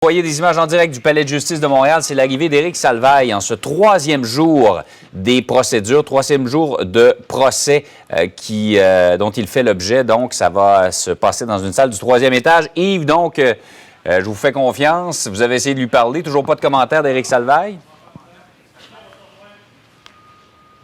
Vous voyez des images en direct du Palais de justice de Montréal. C'est l'arrivée d'Éric Salvaille en ce troisième jour des procédures, troisième jour de procès dont il fait l'objet. Donc, ça va se passer dans une salle du troisième étage. Yves, donc, je vous fais confiance. Vous avez essayé de lui parler. Toujours pas de commentaire d'Éric Salvaille?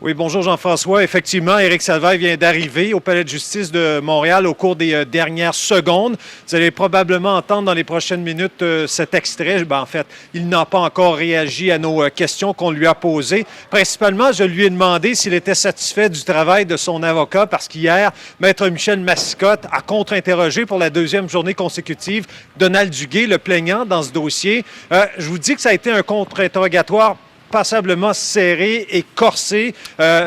Oui, bonjour Jean-François. Effectivement, Éric Salvaille vient d'arriver au Palais de justice de Montréal au cours des dernières secondes. Vous allez probablement entendre dans les prochaines minutes cet extrait. En fait, il n'a pas encore réagi à nos questions qu'on lui a posées. Principalement, je lui ai demandé s'il était satisfait du travail de son avocat parce qu'hier, Maître Michel Massicotte a contre-interrogé pour la deuxième journée consécutive Donald Duguay, le plaignant dans ce dossier. Je vous dis que ça a été un contre-interrogatoire passablement serré et corsé.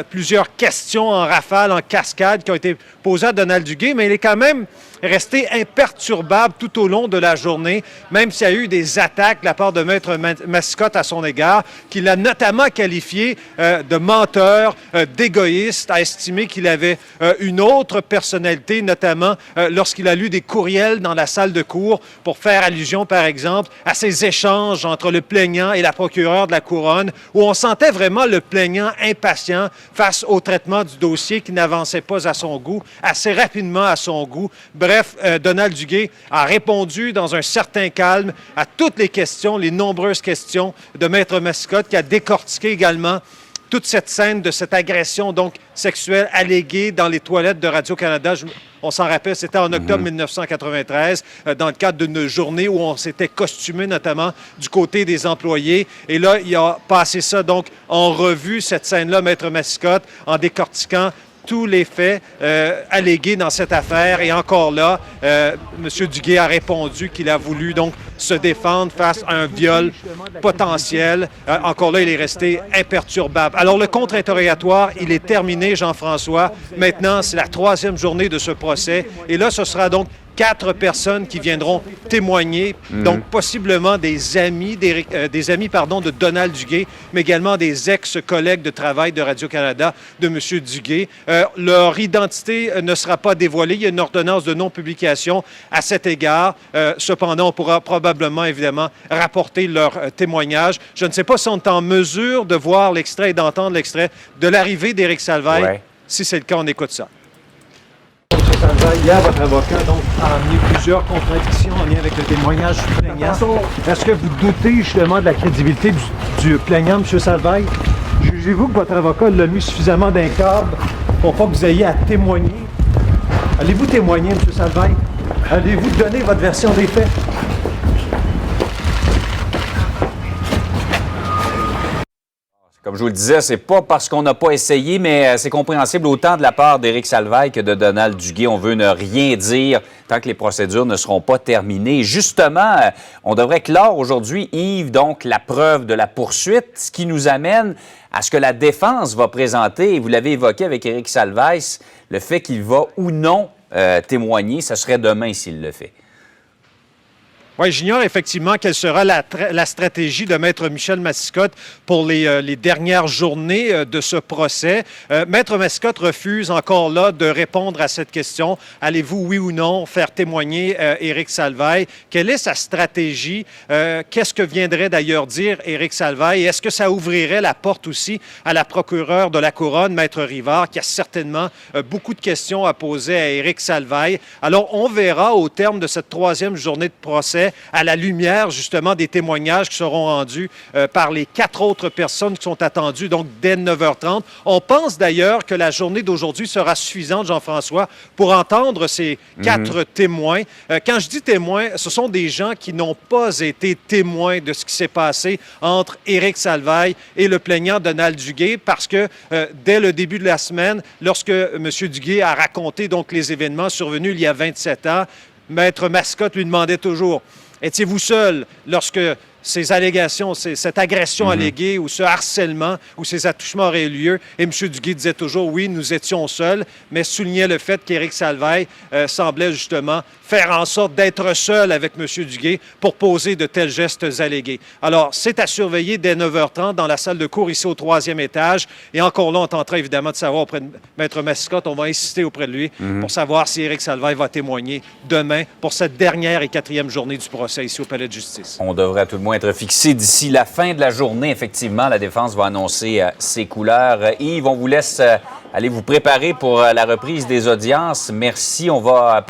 Plusieurs questions en rafale, en cascade qui ont été posées à Donald Duguay, mais il est quand même resté imperturbable tout au long de la journée, même s'il y a eu des attaques de la part de Maître Massicotte à son égard, qu'il a notamment qualifié de menteur, d'égoïste, a estimé qu'il avait une autre personnalité, notamment lorsqu'il a lu des courriels dans la salle de cour pour faire allusion, par exemple, à ces échanges entre le plaignant et la procureure de la Couronne, où on sentait vraiment le plaignant impatient face au traitement du dossier qui n'avançait pas à son goût, assez rapidement à son goût. Bref, Donald Duguay a répondu dans un certain calme à toutes les questions, les nombreuses questions de Maître Massicotte, qui a décortiqué également toute cette scène de cette agression donc sexuelle alléguée dans les toilettes de Radio-Canada. On s'en rappelle, c'était en octobre 1993, dans le cadre d'une journée où on s'était costumé, notamment du côté des employés. Et là, il a passé ça donc en revue, cette scène-là, Maître Massicotte, en décortiquant tous les faits allégués dans cette affaire. Et encore là, M. Duguay a répondu qu'il a voulu donc se défendre face à un viol potentiel. Encore là, il est resté imperturbable. Alors, le contre-interrogatoire, il est terminé, Jean-François. Maintenant, c'est la troisième journée de ce procès. Et là, ce sera donc 4 personnes qui viendront témoigner, donc possiblement des amis de Donald Duguay, mais également des ex-collègues de travail de Radio-Canada de M. Duguay. Leur identité ne sera pas dévoilée. Il y a une ordonnance de non-publication à cet égard. Cependant, on pourra probablement, évidemment, rapporter leur témoignage. Je ne sais pas si on est en mesure de voir l'extrait et d'entendre l'extrait de l'arrivée d'Éric Salvaille. Ouais. Si c'est le cas, on écoute ça. Hier, votre avocat donc, a amené plusieurs contradictions en lien avec le témoignage du plaignant. Est-ce que vous doutez justement de la crédibilité du plaignant, M. Salvaille? Jugez-vous que votre avocat l'a mis suffisamment d'un cadre pour pas que vous ayez à témoigner? Allez-vous témoigner, M. Salvaille? Allez-vous donner votre version des faits? Comme je vous le disais, c'est pas parce qu'on n'a pas essayé, mais c'est compréhensible autant de la part d'Éric Salvaille que de Donald Duguay. On veut ne rien dire tant que les procédures ne seront pas terminées. Justement, on devrait clore aujourd'hui, Yves, donc la preuve de la poursuite, ce qui nous amène à ce que la défense va présenter, et vous l'avez évoqué avec Éric Salvaille, le fait qu'il va ou non témoigner, ce serait demain s'il le fait. Oui, j'ignore effectivement quelle sera la stratégie de Maître Michel Massicotte pour les dernières journées de ce procès. Maître Massicotte refuse encore là de répondre à cette question. Allez-vous, oui ou non, faire témoigner Éric Salvaille? Quelle est sa stratégie? Qu'est-ce que viendrait d'ailleurs dire Éric Salvaille? Est-ce que ça ouvrirait la porte aussi à la procureure de la Couronne, Maître Rivard, qui a certainement beaucoup de questions à poser à Éric Salvaille? Alors, on verra au terme de cette troisième journée de procès, à la lumière, justement, des témoignages qui seront rendus par les 4 autres personnes qui sont attendues, donc dès 9h30. On pense d'ailleurs que la journée d'aujourd'hui sera suffisante, Jean-François, pour entendre ces 4 témoins. Quand je dis témoins, ce sont des gens qui n'ont pas été témoins de ce qui s'est passé entre Éric Salvaille et le plaignant Donald Duguay, parce que dès le début de la semaine, lorsque M. Duguay a raconté donc les événements survenus il y a 27 ans, Maître Massicotte lui demandait toujours « Étiez-vous seul lorsque ces allégations, cette agression alléguée ou ce harcèlement ou ces attouchements auraient eu lieu. Et M. Duguay disait toujours, oui, nous étions seuls, mais soulignait le fait qu'Éric Salvaille semblait justement faire en sorte d'être seul avec M. Duguay pour poser de tels gestes allégués. Alors, c'est à surveiller dès 9h30 dans la salle de cours ici au 3e étage. Et encore là, on tentera évidemment de savoir auprès de Maître Mascotte, on va insister auprès de lui pour savoir si Éric Salvaille va témoigner demain pour cette dernière et 4e journée du procès ici au Palais de justice. On devrait à tout le moins être fixé d'ici la fin de la journée. Effectivement, la défense va annoncer ses couleurs. Yves, on vous laisse aller vous préparer pour la reprise des audiences. Merci. On va